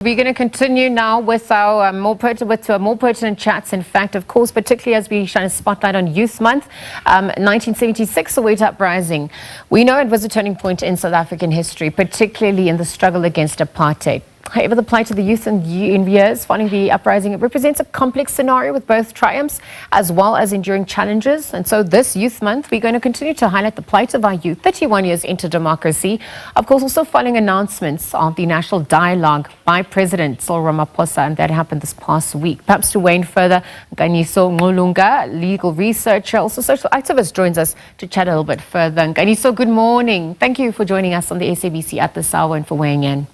We're going to continue now with our more pertinent chats. In fact, of course, particularly as we shine a spotlight on Youth Month, 1976 Soweto Uprising. We know it was a turning point in South African history, particularly in the struggle against apartheid. However, the plight of the youth in years following the uprising, it represents a complex scenario with both triumphs as well as enduring challenges. And so this Youth Month, we're going to continue to highlight the plight of our youth 31 years into democracy. Of course, also following announcements of the national dialogue by President Ramaphosa, and that happened this past week. Perhaps to weigh in further, Nkanyiso Ngqulunga, legal researcher, also social activist, joins us to chat a little bit further. Nkanyiso, good morning. Thank you for joining us on the SABC at this hour and for weighing in.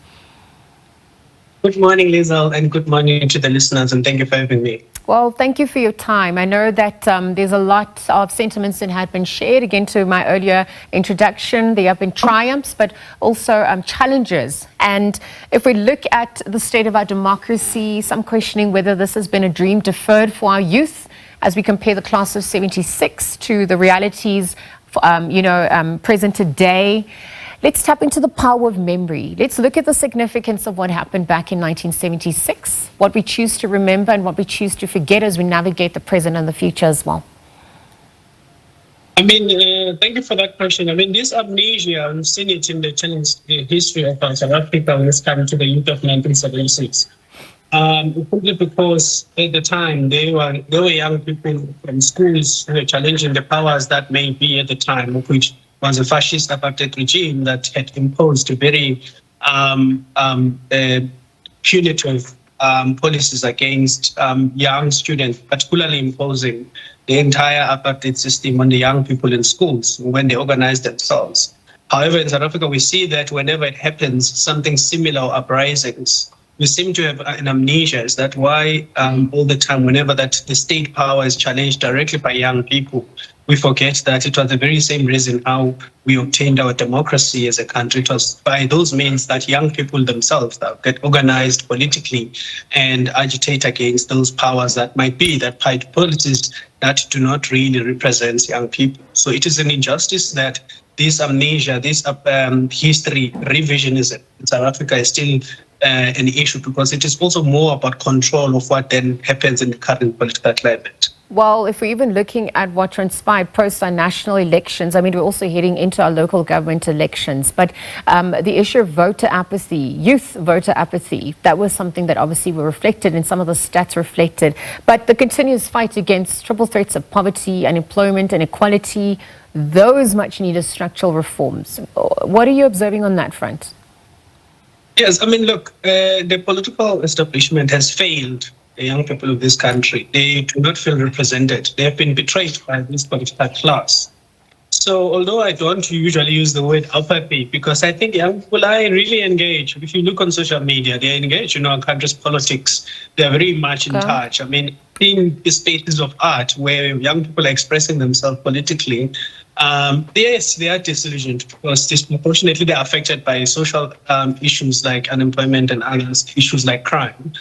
Good morning, Lizelle, and good morning to the listeners, and thank you for having me. Well, thank you for your time. I know that there's a lot of sentiments that had been shared. Again, to my earlier introduction, there have been triumphs, but also challenges. And if we look at the state of our democracy, some questioning whether this has been a dream deferred for our youth as we compare the class of 76 to the realities, present today. Let's tap into the power of memory. Let's look at the significance of what happened back in 1976, what we choose to remember and what we choose to forget as we navigate the present and the future as well. Thank you for that question. This amnesia, we've seen it in the history of South Africa when it's come to the youth of 1976. Simply because at the time there were young people from schools who were challenging the powers that may be at the time, of which was a fascist apartheid regime that had imposed very punitive policies against young students, particularly imposing the entire apartheid system on the young people in schools when they organized themselves. However, in South Africa, we see that whenever it happens, something similar, uprisings, we seem to have an amnesia. Is that why all the time, whenever that the state power is challenged directly by young people, we forget that it was the very same reason how we obtained our democracy as a country. It was by those means that young people themselves that get organized politically and agitate against those powers that might be that policies that do not really represent young people. So it is an injustice that this amnesia, this history revisionism in South Africa is still an issue, because it is also more about control of what then happens in the current political climate. Well, if we're even looking at what transpired post our national elections, we're also heading into our local government elections. But the issue of voter apathy, youth voter apathy, that was something that obviously were reflected and some of the stats reflected. But the continuous fight against triple threats of poverty, unemployment, inequality, those much needed structural reforms. What are you observing on that front? Yes, look, the political establishment has failed the young people of this country. They do not feel represented. They have been betrayed by this political class. So although I don't usually use the word apathy, because I think young people are really engaged. If you look on social media, they're engaged in our country's politics. They're very much in touch. In the spaces of art where young people are expressing themselves politically, yes, they are disillusioned because disproportionately they're affected by social issues like unemployment and other issues like crime.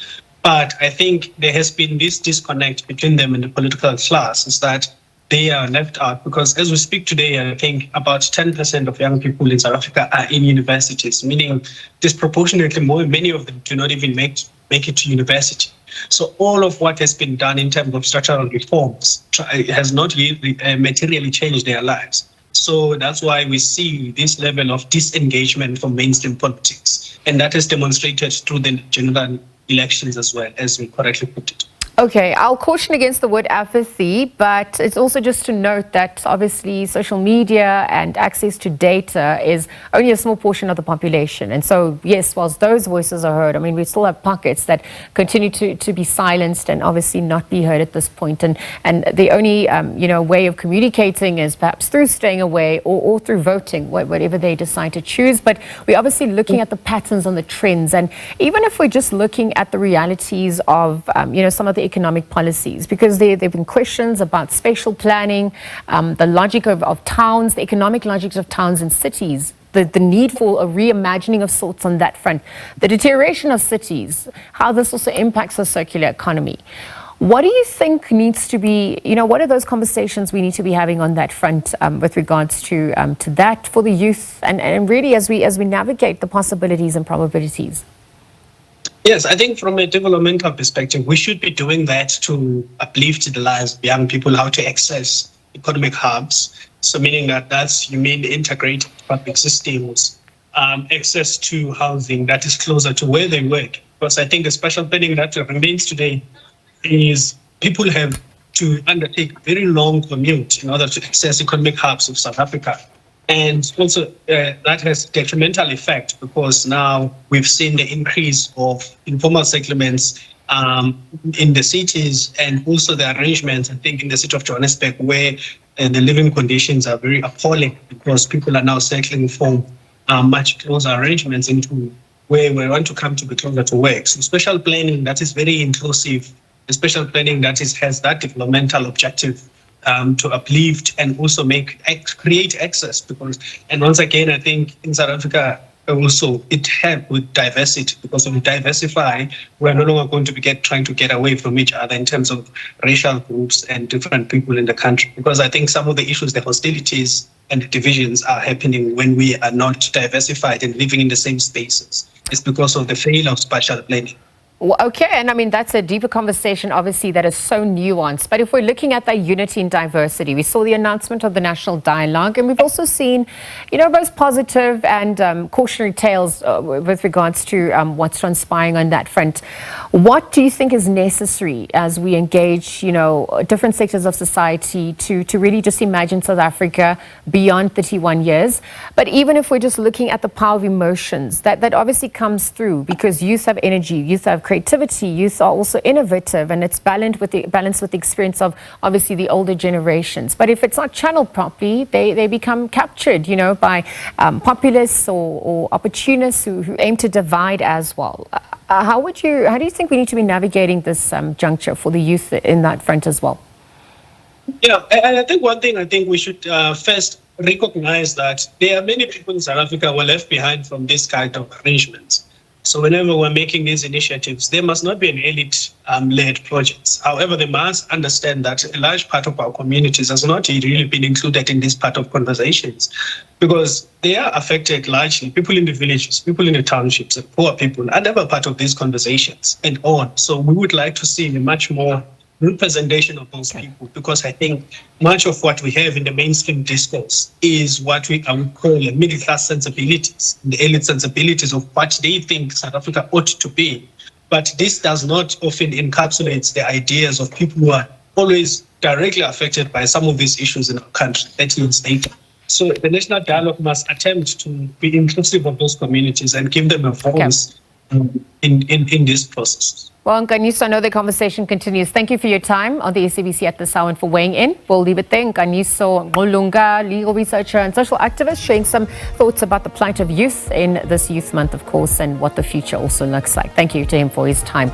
But I think there has been this disconnect between them and the political class, is that they are left out, because as we speak today, I think about 10% of young people in South Africa are in universities, meaning disproportionately many of them do not even make it to university. So all of what has been done in terms of structural reforms has not really materially changed their lives. So that's why we see this level of disengagement from mainstream politics. And that is demonstrated through the general elections as well, as we correctly put it. Okay, I'll caution against the word apathy, but it's also just to note that obviously social media and access to data is only a small portion of the population. And so, yes, whilst those voices are heard, we still have pockets that continue to be silenced and obviously not be heard at this point. And the only, way of communicating is perhaps through staying away or through voting, whatever they decide to choose. But we're obviously looking at the patterns and the trends. And even if we're just looking at the realities of, some of the economic policies, because there have been questions about spatial planning, the logic of towns, the economic logics of towns and cities, the need for a reimagining of sorts on that front, the deterioration of cities, how this also impacts the circular economy. What do you think needs to be, what are those conversations we need to be having on that front with regards to that for the youth and really as we navigate the possibilities and probabilities? Yes, I think from a developmental perspective, we should be doing that to uplift the lives of young people, how to access economic hubs. So meaning you mean integrated public systems, access to housing that is closer to where they work. Because I think the special planning that remains today is people have to undertake very long commute in order to access economic hubs of South Africa. And also that has detrimental effect because now we've seen the increase of informal settlements in the cities and also the arrangements, I think, in the city of Johannesburg where the living conditions are very appalling because people are now settling for much closer arrangements into where we want to come to be closer to work. So special planning that is very inclusive, the special planning that has that developmental objective to uplift and also create access because, and once again, I think in South Africa also it helps with diversity because if we diversify, we're no longer going to be trying to get away from each other in terms of racial groups and different people in the country. Because I think some of the issues, the hostilities and the divisions are happening when we are not diversified and living in the same spaces. It's because of the failure of spatial planning. Well, okay, and I mean, that's a deeper conversation, obviously, that is so nuanced. But if we're looking at that unity in diversity, we saw the announcement of the National Dialogue, and we've also seen, both positive and cautionary tales with regards to what's transpiring on that front. What do you think is necessary as we engage, different sectors of society to really just imagine South Africa beyond 31 years? But even if we're just looking at the power of emotions, that obviously comes through because youth have energy, youth have creativity, youth are also innovative, and it's balanced with the experience of obviously the older generations. But if it's not channeled properly, they become captured, by populists or opportunists who aim to divide as well. How do you think we need to be navigating this juncture for the youth in that front as well? Yeah, and I think one thing we should first recognize that there are many people in South Africa who are left behind from this kind of arrangements. So whenever we're making these initiatives, there must not be an elite-led projects. However, they must understand that a large part of our communities has not really been included in this part of conversations because they are affected largely. People in the villages, people in the townships, and poor people are never part of these conversations and on. So we would like to see a much more representation of those people because I think much of what we have in the mainstream discourse is what I would call middle class sensibilities, the elite sensibilities of what they think South Africa ought to be. But this does not often encapsulate the ideas of people who are always directly affected by some of these issues in our country 30 years later. So the National Dialogue must attempt to be inclusive of those communities and give them a voice in this process. Well, Nkanyiso, I know the conversation continues. Thank you for your time on the SABC at this hour and for weighing in. We'll leave it there. Nkanyiso Ngqulunga, legal researcher and social activist, sharing some thoughts about the plight of youth in this Youth Month, of course, and what the future also looks like. Thank you to him for his time.